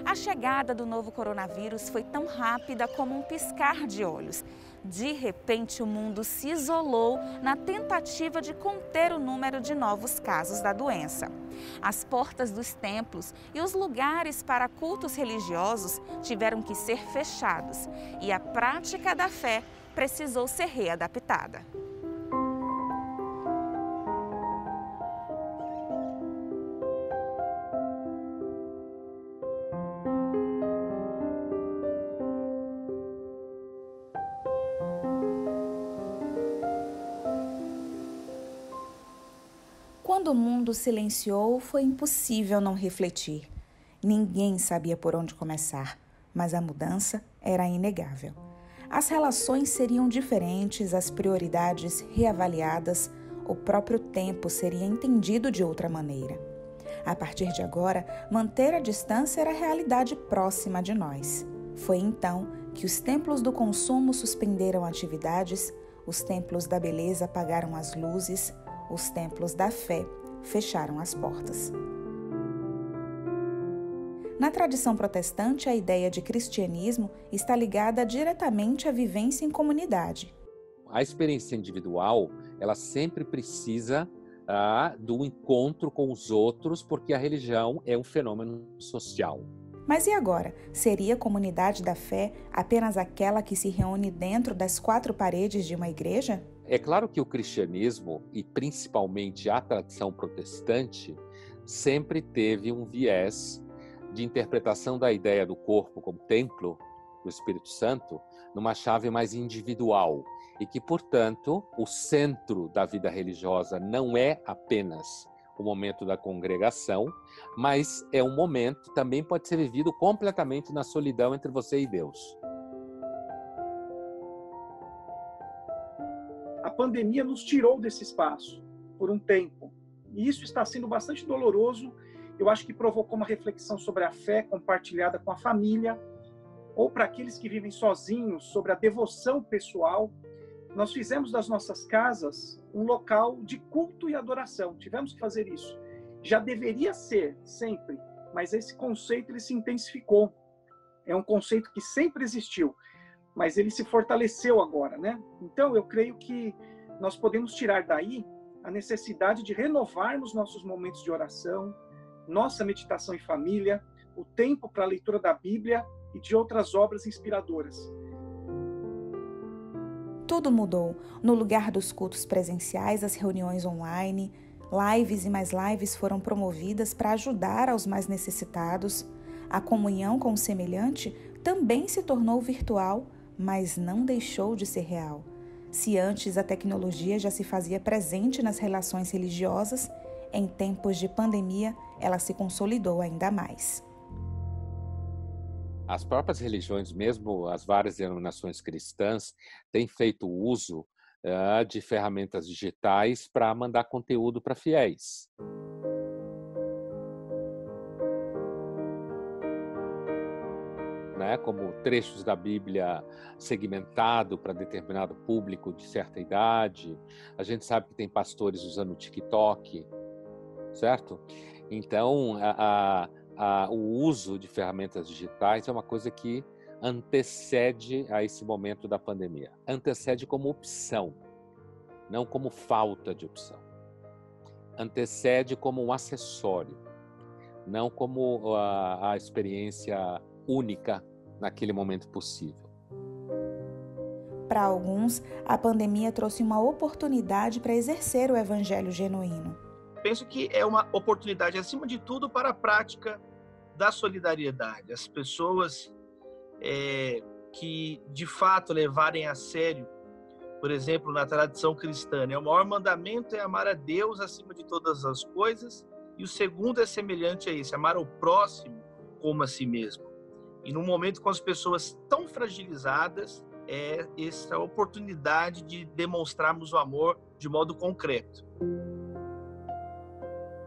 A chegada do novo coronavírus foi tão rápida como um piscar de olhos. De repente, o mundo se isolou na tentativa de conter o número de novos casos da doença. As portas dos templos e os lugares para cultos religiosos tiveram que ser fechados e a prática da fé precisou ser readaptada. Quando o mundo silenciou, foi impossível não refletir. Ninguém sabia por onde começar, mas a mudança era inegável. As relações seriam diferentes, as prioridades reavaliadas, o próprio tempo seria entendido de outra maneira. A partir de agora, manter a distância era a realidade próxima de nós. Foi então que os templos do consumo suspenderam atividades, os templos da beleza apagaram as luzes, os templos da fé fecharam as portas. Na tradição protestante, a ideia de cristianismo está ligada diretamente à vivência em comunidade. A experiência individual, ela sempre precisa do encontro com os outros, porque a religião é um fenômeno social. Mas e agora? Seria a comunidade da fé apenas aquela que se reúne dentro das quatro paredes de uma igreja? É claro que o cristianismo, e principalmente a tradição protestante, sempre teve um viés de interpretação da ideia do corpo como templo do Espírito Santo numa chave mais individual e que, portanto, o centro da vida religiosa não é apenas o momento da congregação, mas é um momento, também pode ser vivido completamente na solidão entre você e Deus. A pandemia nos tirou desse espaço por um tempo. E isso está sendo bastante doloroso. Eu acho que provocou uma reflexão sobre a fé compartilhada com a família, ou para aqueles que vivem sozinhos, sobre a devoção pessoal. Nós fizemos das nossas casas um local de culto e adoração. Tivemos que fazer isso. Já deveria ser sempre, mas esse conceito ele se intensificou. É um conceito que sempre existiu, mas ele se fortaleceu agora, né? Então, eu creio que nós podemos tirar daí a necessidade de renovarmos nossos momentos de oração, nossa meditação em família, o tempo para a leitura da Bíblia e de outras obras inspiradoras. Tudo mudou. No lugar dos cultos presenciais, as reuniões online, lives e mais lives foram promovidas para ajudar aos mais necessitados. A comunhão com o semelhante também se tornou virtual, mas não deixou de ser real. Se antes a tecnologia já se fazia presente nas relações religiosas, em tempos de pandemia ela se consolidou ainda mais. As próprias religiões, mesmo as várias denominações cristãs, têm feito uso de ferramentas digitais para mandar conteúdo para fiéis. Como trechos da Bíblia segmentado para determinado público de certa idade. A gente sabe que tem pastores usando o TikTok, certo? Então, o uso de ferramentas digitais é uma coisa que antecede a esse momento da pandemia. Antecede como opção, não como falta de opção. Antecede como um acessório, não como a experiência única naquele momento possível. Para alguns, a pandemia trouxe uma oportunidade para exercer o evangelho genuíno. Penso que é uma oportunidade, acima de tudo, para a prática da solidariedade. As pessoas que, de fato, levarem a sério, por exemplo, na tradição cristã, o maior mandamento é amar a Deus acima de todas as coisas, e o segundo é semelhante a esse, amar ao próximo como a si mesmo. E num momento com as pessoas tão fragilizadas, é essa oportunidade de demonstrarmos o amor de modo concreto.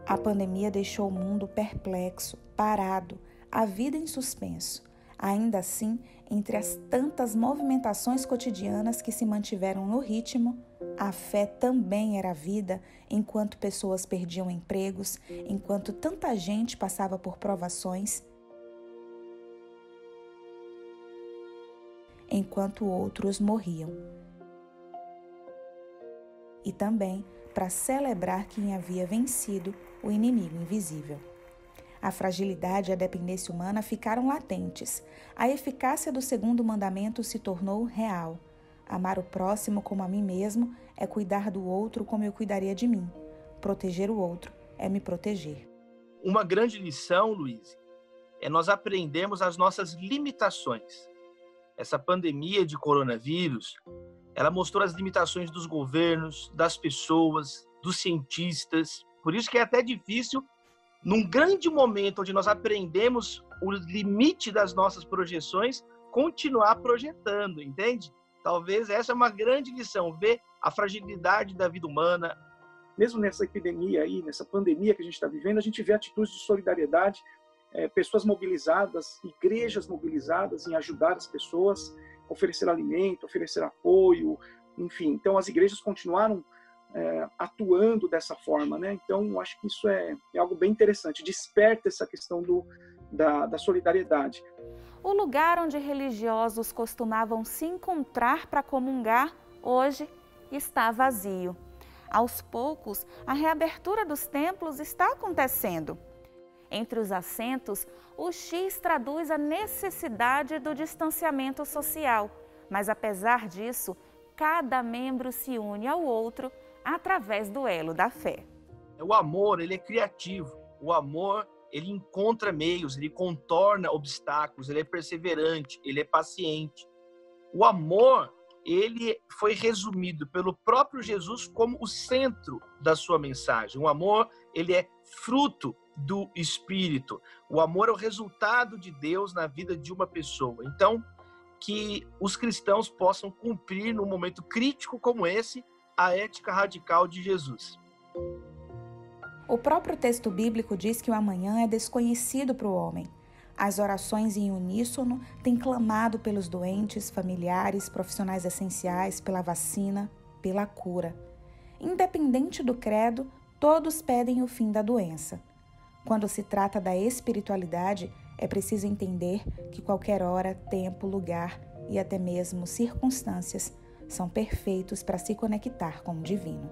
A pandemia deixou o mundo perplexo, parado, a vida em suspenso. Ainda assim, entre as tantas movimentações cotidianas que se mantiveram no ritmo, a fé também era vida, enquanto pessoas perdiam empregos, enquanto tanta gente passava por provações. enquanto outros morriam. E também para celebrar quem havia vencido o inimigo invisível. A fragilidade e a dependência humana ficaram latentes. A eficácia do segundo mandamento se tornou real. Amar o próximo como a mim mesmo é cuidar do outro como eu cuidaria de mim. Proteger o outro é me proteger. Uma grande lição, Luiz, é nós aprendermos as nossas limitações. Essa pandemia de coronavírus, ela mostrou as limitações dos governos, das pessoas, dos cientistas. Por isso que é até difícil, num grande momento onde nós aprendemos o limite das nossas projeções, continuar projetando, entende? Talvez essa é uma grande lição, ver a fragilidade da vida humana. Mesmo nessa epidemia aí, nessa pandemia que a gente está vivendo, a gente vê atitudes de solidariedade, pessoas mobilizadas, igrejas mobilizadas em ajudar as pessoas, oferecer alimento, oferecer apoio, enfim. Então, as igrejas continuaram atuando dessa forma, né? Então, acho que isso é algo bem interessante, desperta essa questão da solidariedade. O lugar onde religiosos costumavam se encontrar para comungar, hoje está vazio. Aos poucos, a reabertura dos templos está acontecendo. Entre os assentos, o X traduz a necessidade do distanciamento social, mas apesar disso, cada membro se une ao outro através do elo da fé. O amor, ele é criativo. O amor, ele encontra meios, ele contorna obstáculos, ele é perseverante, ele é paciente. O amor, ele foi resumido pelo próprio Jesus como o centro da sua mensagem. O amor, ele é fruto do Espírito. O amor é o resultado de Deus na vida de uma pessoa. Então, que os cristãos possam cumprir, num momento crítico como esse, a ética radical de Jesus. O próprio texto bíblico diz que o amanhã é desconhecido para o homem. As orações em uníssono têm clamado pelos doentes, familiares, profissionais essenciais, pela vacina, pela cura. Independente do credo, todos pedem o fim da doença. Quando se trata da espiritualidade, é preciso entender que qualquer hora, tempo, lugar e até mesmo circunstâncias são perfeitos para se conectar com o divino.